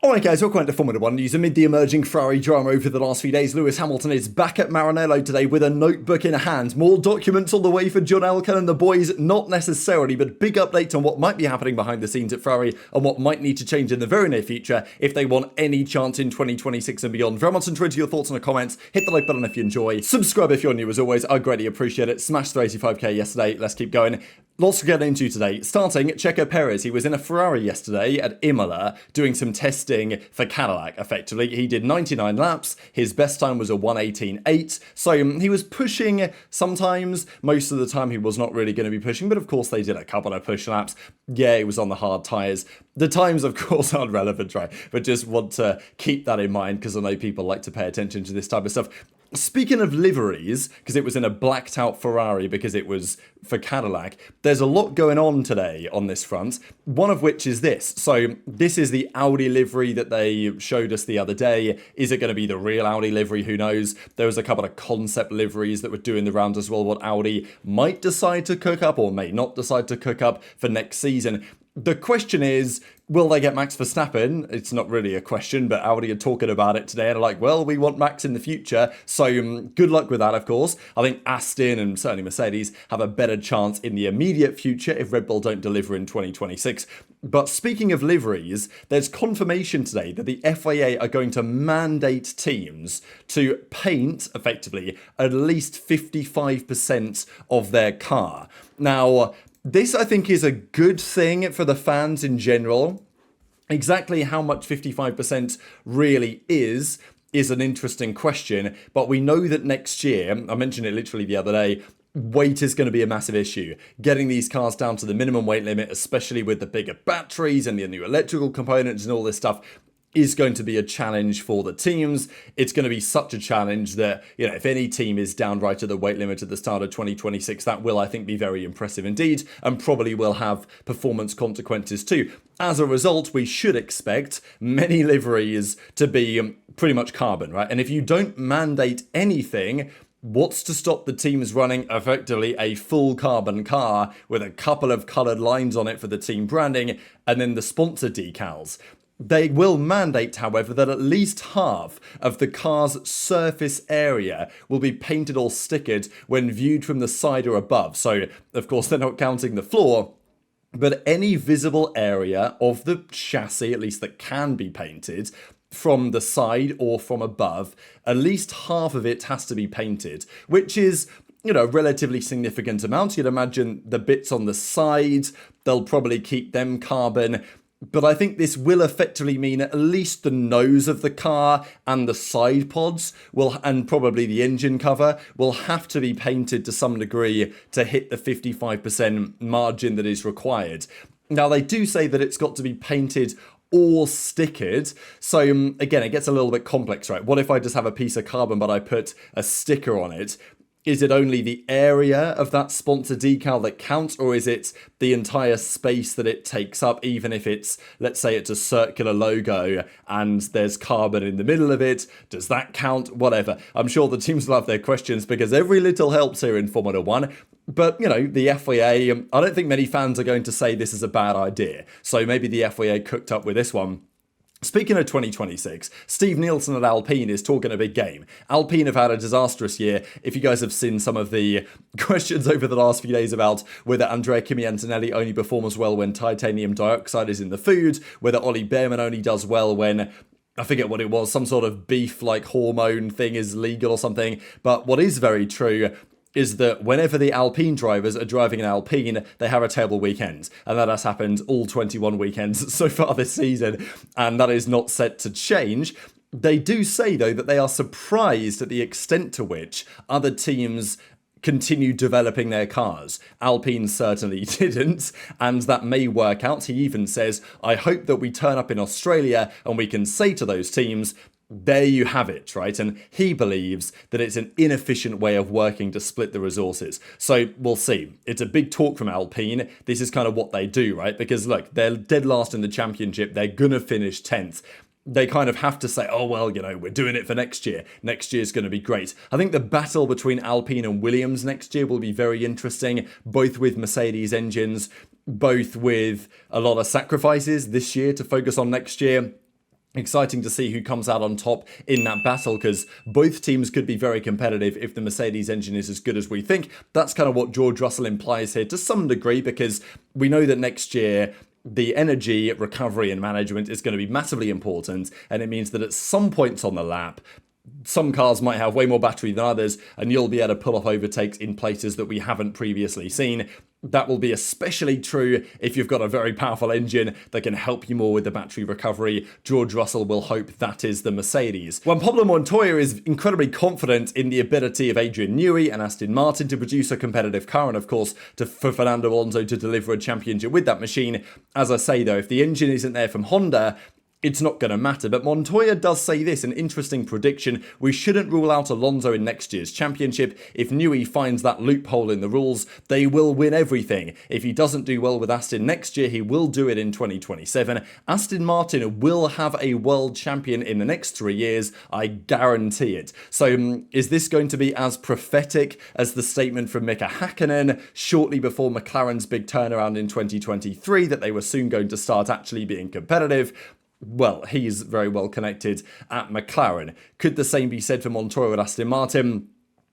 Alright guys, welcome to Formula 1 news. Amid the emerging Ferrari drama over the last few days, Lewis Hamilton is back at Maranello today with a notebook in hand. More documents all the way for John Elkann and the boys, not necessarily, but big updates on what might be happening behind the scenes at Ferrari and what might need to change in the very near future if they want any chance in 2026 and beyond. Very much enjoyed your thoughts in the comments. Hit the like button if you enjoy. Subscribe if you're new as always, I greatly appreciate it. Smashed the 85k yesterday, let's keep going. Lots to get into today. Starting, Checo Perez. He was in a Ferrari yesterday at Imola doing some testing for Cadillac, effectively. He did 99 laps. His best time was a 1:18.8. So he was pushing sometimes. Most of the time he was not really going to be pushing, but of course they did a couple of push laps. Yeah, it was on the hard tyres. The times, of course, aren't relevant, right? But just want to keep that in mind because I know people like to pay attention to this type of stuff. Speaking of liveries, because it was in a blacked out Ferrari because it was for Cadillac, there's a lot going on today on this front, one of which is this. So this is the Audi livery that they showed us the other day. Is it going to be the real Audi livery? Who knows? There was a couple of concept liveries that were doing the round as well, what Audi might decide to cook up or may not decide to cook up for next season. The question is, will they get Max Verstappen? It's not really a question, but Audi are talking about it today and are like, well, we want Max in the future. So good luck with that, of course. I think Aston and certainly Mercedes have a better chance in the immediate future if Red Bull don't deliver in 2026. But speaking of liveries, there's confirmation today that the FIA are going to mandate teams to paint, effectively, at least 55% of their car. Now, this, I think, is a good thing for the fans in general. Exactly how much 55% really is an interesting question. But we know that next year, I mentioned it literally the other day, weight is going to be a massive issue. Getting these cars down to the minimum weight limit, especially with the bigger batteries and the new electrical components and all this stuff, is going to be a challenge for the teams. It's going to be such a challenge that, you know, if any team is down right at the weight limit at the start of 2026, that will, I think, be very impressive indeed, and probably will have performance consequences too. As a result, we should expect many liveries to be pretty much carbon, right? And if you don't mandate anything, what's to stop the teams running effectively a full carbon car with a couple of coloured lines on it for the team branding and then the sponsor decals? They will mandate, however, that at least half of the car's surface area will be painted or stickered when viewed from the side or above. So, of course, they're not counting the floor, but any visible area of the chassis, at least that can be painted, from the side or from above, at least half of it has to be painted, which is, you know, a relatively significant amount. You'd imagine the bits on the side, they'll probably keep them carbon. But I think this will effectively mean at least the nose of the car and the side pods will, and probably the engine cover, will have to be painted to some degree to hit the 55% margin that is required. Now, they do say that it's got to be painted or stickered. So again, it gets a little bit complex, right? What if I just have a piece of carbon, but I put a sticker on it? Is it only the area of that sponsor decal that counts, or is it the entire space that it takes up, even if it's, let's say it's a circular logo and there's carbon in the middle of it? Does that count? Whatever. I'm sure the teams will have their questions because every little helps here in Formula 1. But, you know, the FIA, I don't think many fans are going to say this is a bad idea. So maybe the FIA cooked up with this one. Speaking of 2026, Steve Nielsen at Alpine is talking a big game. Alpine have had a disastrous year. If you guys have seen some of the questions over the last few days about whether Andrea Kimi Antonelli only performs well when titanium dioxide is in the food, whether Ollie Behrman only does well when, I forget what it was, some sort of beef-like hormone thing is legal or something. But what is very true is that whenever the Alpine drivers are driving an Alpine, they have a terrible weekend. And that has happened all 21 weekends so far this season, and that is not set to change. They do say, though, that they are surprised at the extent to which other teams continue developing their cars. Alpine certainly didn't, and that may work out. He even says, I hope that we turn up in Australia and we can say to those teams, there you have it, right? And he believes that it's an inefficient way of working to split the resources. So we'll see. It's a big talk from Alpine. This is kind of what they do, right? Because look, they're dead last in the championship. They're going to finish 10th. They kind of have to say, oh, well, you know, we're doing it for next year. Next year's going to be great. I think the battle between Alpine and Williams next year will be very interesting, both with Mercedes engines, both with a lot of sacrifices this year to focus on next year. Exciting to see who comes out on top in that battle, because both teams could be very competitive if the Mercedes engine is as good as we think. That's kind of what George Russell implies here to some degree, because we know that next year the energy recovery and management is going to be massively important, and it means that at some points on the lap, some cars might have way more battery than others, and you'll be able to pull off overtakes in places that we haven't previously seen. That will be especially true if you've got a very powerful engine that can help you more with the battery recovery. George Russell will hope that is the Mercedes. Juan Pablo Montoya is incredibly confident in the ability of Adrian Newey and Aston Martin to produce a competitive car, and of course for Fernando Alonso to deliver a championship with that machine. As I say though, if the engine isn't there from Honda, it's not going to matter. But Montoya does say this, an interesting prediction: we shouldn't rule out Alonso in next year's championship. If Newey finds that loophole in the rules, they will win everything. If he doesn't do well with Aston next year, he will do it in 2027. Aston Martin will have a world champion in the next 3 years, I guarantee it. So is this going to be as prophetic as the statement from Mika Häkkinen shortly before McLaren's big turnaround in 2023, that they were soon going to start actually being competitive? Well, he's very well connected at McLaren. Could the same be said for Montoya at Aston Martin?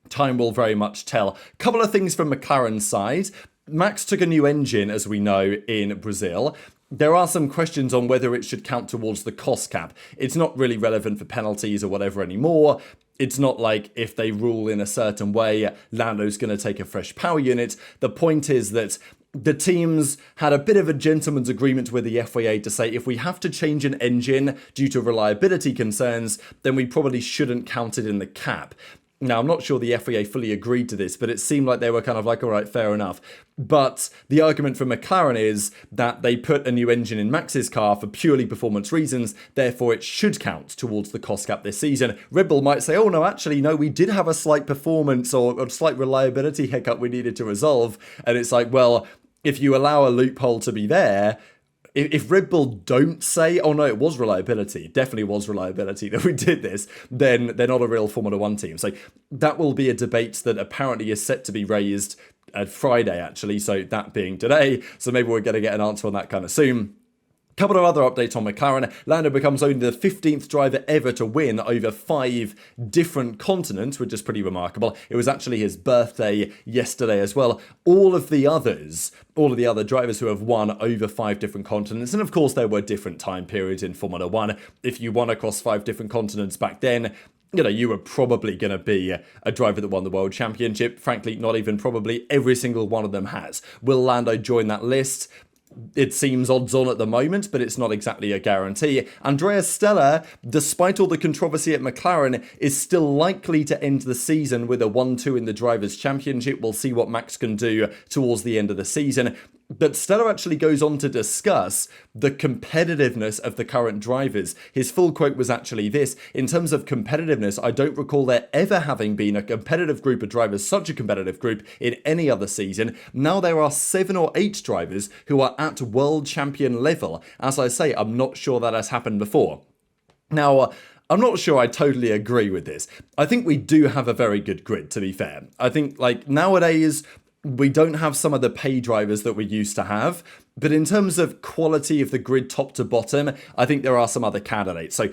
Time will very much tell. Couple of things from McLaren's side. Max took a new engine, as we know, in Brazil. There are some questions on whether it should count towards the cost cap. It's not really relevant for penalties or whatever anymore. It's not like if they rule in a certain way, Lando's going to take a fresh power unit. The point is that the teams had a bit of a gentleman's agreement with the FIA to say if we have to change an engine due to reliability concerns, then we probably shouldn't count it in the cap. Now, I'm not sure the FIA fully agreed to this, but it seemed like they were kind of like, all right, fair enough. But the argument from McLaren is that they put a new engine in Max's car for purely performance reasons, therefore it should count towards the cost cap this season. Red Bull might say, oh no, actually, no, we did have a slight performance or a slight reliability hiccup we needed to resolve. And it's like, well, if you allow a loophole to be there, if Red Bull don't say, oh no, it was reliability, definitely was reliability that we did this, then they're not a real Formula One team. So that will be a debate that apparently is set to be raised at Friday, actually. So that being today. So maybe we're going to get an answer on that kind of soon. Couple of other updates on McLaren. Lando becomes only the 15th driver ever to win over 5 different continents, which is pretty remarkable. It was actually his birthday yesterday as well. All of the other drivers who have won over 5 different continents, and of course there were different time periods in Formula One. If you won across 5 different continents back then, you were probably going to be a driver that won the world championship. Frankly, not even probably, every single one of them has. Will Lando join that list? It seems odds on at the moment, but it's not exactly a guarantee. Andrea Stella, despite all the controversy at McLaren, is still likely to end the season with a 1-2 in the Drivers' Championship. We'll see what Max can do towards the end of the season. But Stella actually goes on to discuss the competitiveness of the current drivers. His full quote was actually this: in terms of competitiveness, I don't recall there ever having been a competitive group of drivers, such a competitive group, in any other season. Now there are 7 or 8 drivers who are at world champion level. As I say, I'm not sure that has happened before. Now, I'm not sure I totally agree with this. I think we do have a very good grid, to be fair. I think, nowadays, we don't have some of the pay drivers that we used to have, but in terms of quality of the grid top to bottom, I think there are some other candidates. So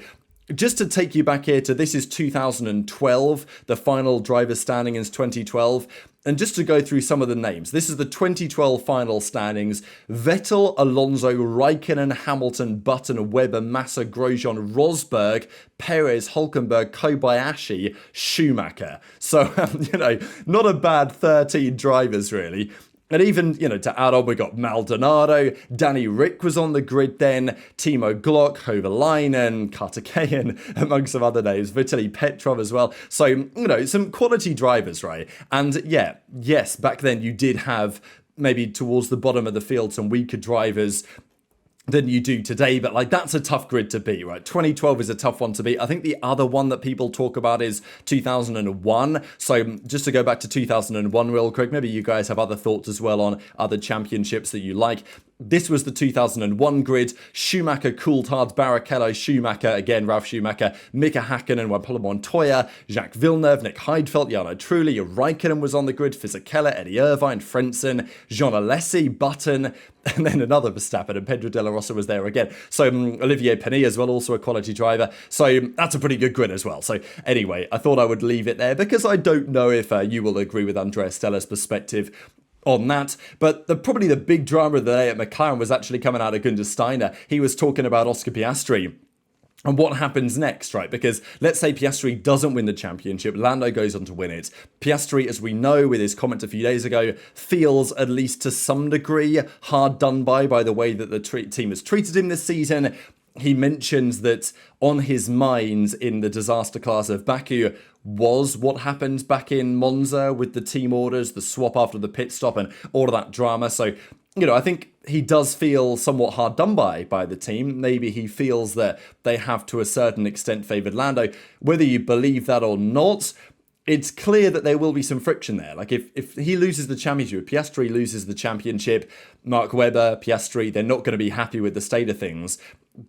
just to take you back here to, this is 2012, the final driver standing is 2012. And just to go through some of the names, this is the 2012 final standings: Vettel, Alonso, Raikkonen, Hamilton, Button, Webber, Massa, Grosjean, Rosberg, Perez, Hulkenberg, Kobayashi, Schumacher. So, not a bad 13 drivers, really. And even, to add on, we got Maldonado, Danny Rick was on the grid then, Timo Glock, Hovalainen, Carter Kayan, amongst some other names, Vitaly Petrov as well. So, some quality drivers, right? And yes, back then you did have maybe towards the bottom of the field some weaker drivers than you do today, but that's a tough grid to beat, right? 2012 is a tough one to beat. I think the other one that people talk about is 2001. So just to go back to 2001 real quick, maybe you guys have other thoughts as well on other championships that you like. This was the 2001 grid. Schumacher, Coulthard, Barrichello, Schumacher, again, Ralf Schumacher, Mika Häkkinen, Juan Pablo Montoya, Jacques Villeneuve, Nick Heidfeld, Jarno Trulli, Raikkonen was on the grid, Fisichella, Eddie Irvine, Frentzen, Jean Alesi, Button, and then another Verstappen, and Pedro de la Rosa was there again. So Olivier Panis as well, also a quality driver. So that's a pretty good grid as well. So anyway, I thought I would leave it there because I don't know if you will agree with Andrea Stella's perspective on that. But probably the big drama of the day at McLaren was actually coming out of Günther Steiner. He was talking about Oscar Piastri and what happens next, right? Because let's say Piastri doesn't win the championship, Lando goes on to win it. Piastri, as we know with his comment a few days ago, feels, at least to some degree, hard done by the way that the team has treated him this season. He mentions that on his mind in the disaster class of Baku was what happened back in Monza with the team orders, the swap after the pit stop and all of that drama. So, I think he does feel somewhat hard done by the team. Maybe he feels that they have to a certain extent favoured Lando. Whether you believe that or not, it's clear that there will be some friction there. Like if he loses the championship, Piastri loses the championship, Mark Webber, Piastri, they're not going to be happy with the state of things.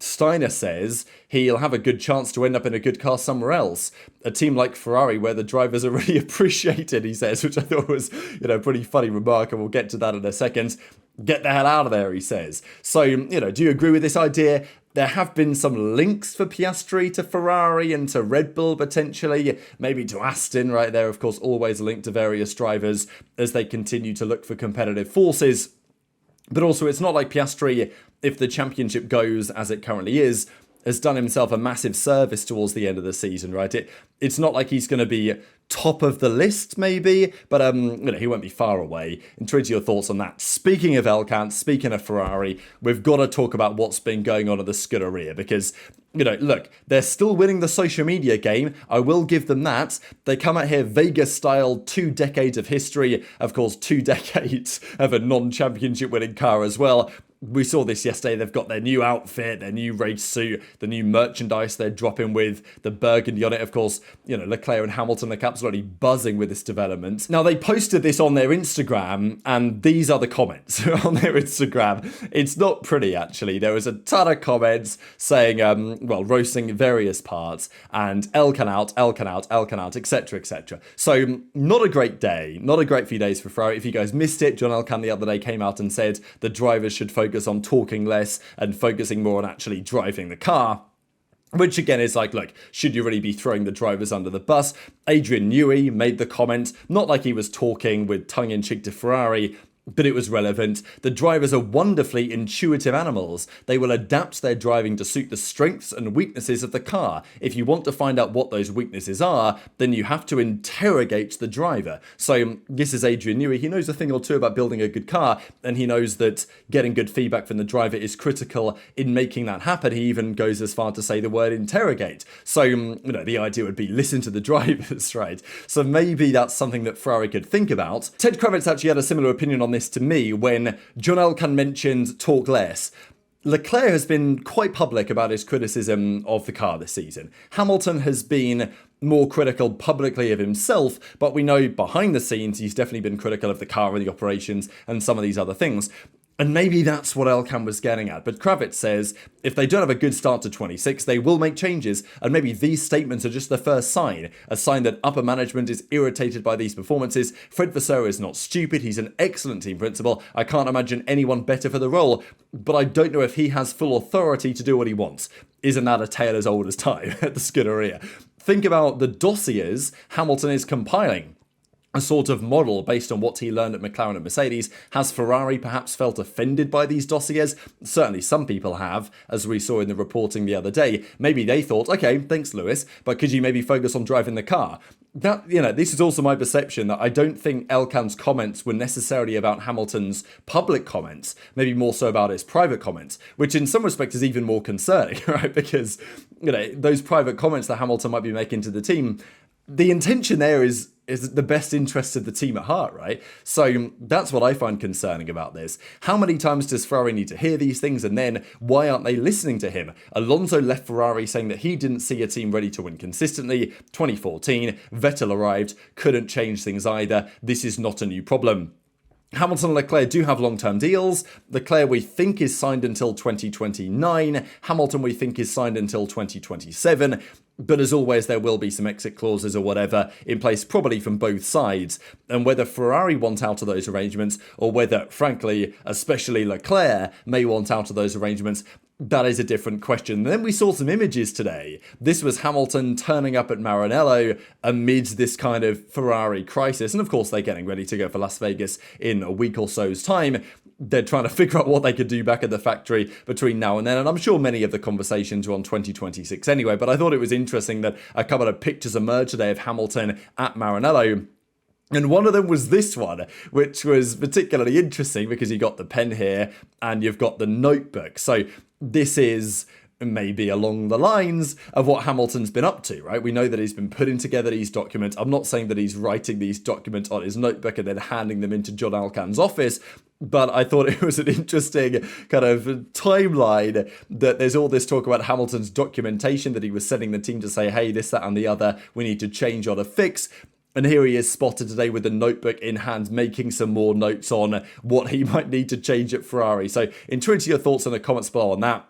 Steiner says he'll have a good chance to end up in a good car somewhere else. A team like Ferrari where the drivers are really appreciated, he says, which I thought was, a pretty funny remark, and we'll get to that in a second. Get the hell out of there, he says. So, do you agree with this idea? There have been some links for Piastri to Ferrari and to Red Bull potentially, maybe to Aston right there, of course, always linked to various drivers as they continue to look for competitive forces. But also, it's not like Piastri, if the championship goes as it currently is, has done himself a massive service towards the end of the season, right? It's not like he's going to be top of the list, maybe, but he won't be far away. Intrigued to your thoughts on that. Speaking of Elkann, speaking of Ferrari, we've got to talk about what's been going on at the Scuderia because, look, they're still winning the social media game. I will give them that. They come out here Vegas-style, 2 decades of history, of course, 2 decades of a non-championship winning car as well. We saw this yesterday. They've got their new outfit, their new race suit, the new merchandise they're dropping with, the burgundy on it. Of course, Leclerc and Hamilton are absolutely buzzing with this development. Now, they posted this on their Instagram, and these are the comments on their Instagram. It's not pretty, actually. There was a ton of comments saying, roasting various parts, and Elkann out, Elkann out, Elkann out, etc., etc. So, not a great day. Not a great few days for Ferrari. If you guys missed it, John Elkann the other day came out and said the drivers should focus on talking less and focusing more on actually driving the car. Which again is like, look, should you really be throwing the drivers under the bus? Adrian Newey made the comment, not like he was talking with tongue-in-cheek to Ferrari, but it was relevant. The drivers are wonderfully intuitive animals. They will adapt their driving to suit the strengths and weaknesses of the car. If you want to find out what those weaknesses are, then you have to interrogate the driver. So this is Adrian Newey. He knows a thing or two about building a good car, and he knows that getting good feedback from the driver is critical in making that happen. He even goes as far to say the word interrogate. So, the idea would be listen to the drivers, right? So maybe that's something that Ferrari could think about. Ted Kravitz actually had a similar opinion on this to me when John Elkann mentioned talk less. Leclerc has been quite public about his criticism of the car this season. Hamilton has been more critical publicly of himself, but we know behind the scenes he's definitely been critical of the car and the operations and some of these other things. And maybe that's what Elkann was getting at. But Kravitz says if they don't have a good start to 26, they will make changes. And maybe these statements are just the first sign, a sign that upper management is irritated by these performances. Fred Vasseur is not stupid. He's an excellent team principal. I can't imagine anyone better for the role. But I don't know if he has full authority to do what he wants. Isn't that a tale as old as time at the Scuderia? Think about the dossiers Hamilton is compiling. A sort of model based on what he learned at McLaren and Mercedes. Has Ferrari perhaps felt offended by these dossiers? Certainly some people have, as we saw in the reporting the other day. Maybe they thought, okay, thanks Lewis, but could you maybe focus on driving the car? That, this is also my perception that I don't think Elkann's comments were necessarily about Hamilton's public comments, maybe more so about his private comments, which in some respects is even more concerning, right? Because, those private comments that Hamilton might be making to the team, the intention there is the best interest of the team at heart, right? So that's what I find concerning about this. How many times does Ferrari need to hear these things, and then why aren't they listening to him? Alonso left Ferrari saying that he didn't see a team ready to win consistently. 2014, Vettel arrived, couldn't change things either. This is not a new problem. Hamilton and Leclerc do have long-term deals. Leclerc we think is signed until 2029. Hamilton we think is signed until 2027. But as always, there will be some exit clauses or whatever in place, probably from both sides. And whether Ferrari want out of those arrangements, or whether, frankly, especially Leclerc may want out of those arrangements, that is a different question. And then we saw some images today. This was Hamilton turning up at Maranello amid this kind of Ferrari crisis. And of course, they're getting ready to go for Las Vegas in a week or so's time. They're trying to figure out what they could do back at the factory between now and then. And I'm sure many of the conversations were on 2026 anyway. But I thought it was interesting that a couple of pictures emerged today of Hamilton at Maranello. And one of them was this one, which was particularly interesting because you got the pen here and you've got the notebook. So this is maybe along the lines of what Hamilton's been up to, right? We know that he's been putting together these documents. I'm not saying that he's writing these documents on his notebook and then handing them into John Elkann's office, but I thought it was an interesting kind of timeline that there's all this talk about Hamilton's documentation that he was sending the team to say, hey, this, that, and the other, we need to change or to fix. And here he is spotted today with the notebook in hand, making some more notes on what he might need to change at Ferrari. So intrigued your thoughts in the comments below on that.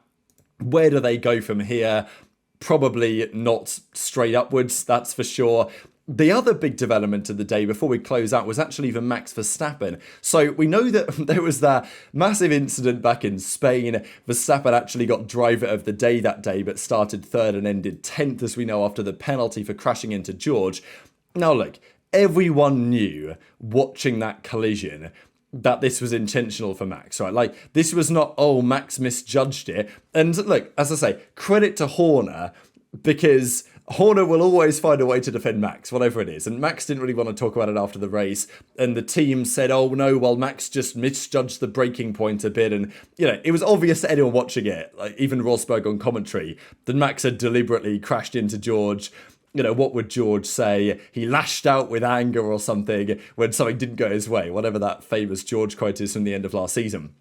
Where do they go from here? Probably not straight upwards, that's for sure. The other big development of the day before we close out was actually for Max Verstappen. So we know that there was that massive incident back in Spain. Verstappen actually got driver of the day that day, but started third and ended 10th, as we know, after the penalty for crashing into George. Now look, everyone knew watching that collision that this was intentional for Max, right? Like, this was not, oh, Max misjudged it. And look, as I say, credit to Horner, because Horner will always find a way to defend Max, whatever it is. And Max didn't really want to talk about it after the race. And the team said, oh, no, well, Max just misjudged the breaking point a bit. And, you know, it was obvious to anyone watching it, like even Rosberg on commentary, that Max had deliberately crashed into George. You know, what would George say? He lashed out with anger or something when something didn't go his way, whatever that famous George quote is from the end of last season.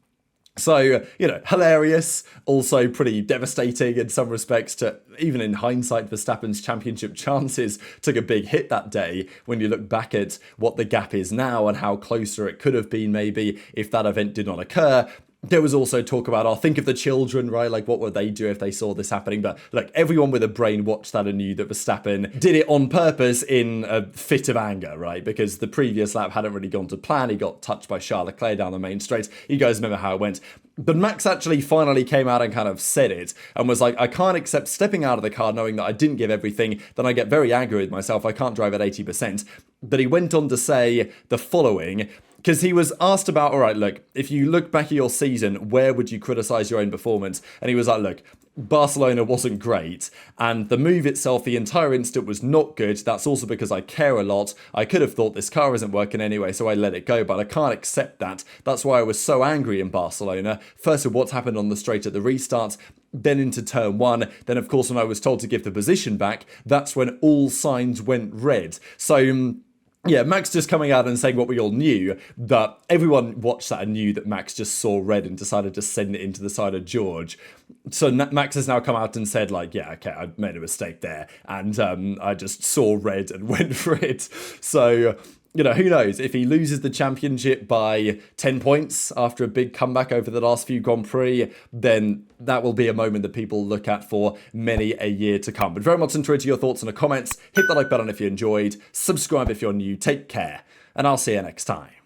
So, you know, hilarious, also pretty devastating in some respects to, even in hindsight, Verstappen's championship chances took a big hit that day when you look back at what the gap is now and how closer it could have been maybe if that event did not occur. There was also talk about, think of the children, right? Like, what would they do if they saw this happening? But look, everyone with a brain watched that and knew that Verstappen did it on purpose in a fit of anger, right? Because the previous lap hadn't really gone to plan. He got touched by Charles Leclerc down the main straight. You guys remember how it went. But Max actually finally came out and kind of said it and was like, I can't accept stepping out of the car knowing that I didn't give everything. Then I get very angry with myself. I can't drive at 80%. But he went on to say the following, because he was asked about, all right, look, if you look back at your season, where would you criticize your own performance? And he was like, look, Barcelona wasn't great, and the move itself, the entire instant was not good. That's also because I care a lot. I could have thought this car isn't working anyway, so I let it go, but I can't accept that. That's why I was so angry in Barcelona. First of what's happened on the straight at the restart, then into turn one. Then, of course, when I was told to give the position back, that's when all signs went red. So, yeah, Max just coming out and saying what we all knew, that everyone watched that and knew that Max just saw red and decided to send it into the side of George. So Max has now come out and said, like, yeah, okay, I made a mistake there. And I just saw red and went for it. So, you know, who knows? If he loses the championship by 10 points after a big comeback over the last few Grand Prix, then that will be a moment that people look at for many a year to come. But very much interested to your thoughts in the comments. Hit the like button if you enjoyed. Subscribe if you're new. Take care. And I'll see you next time.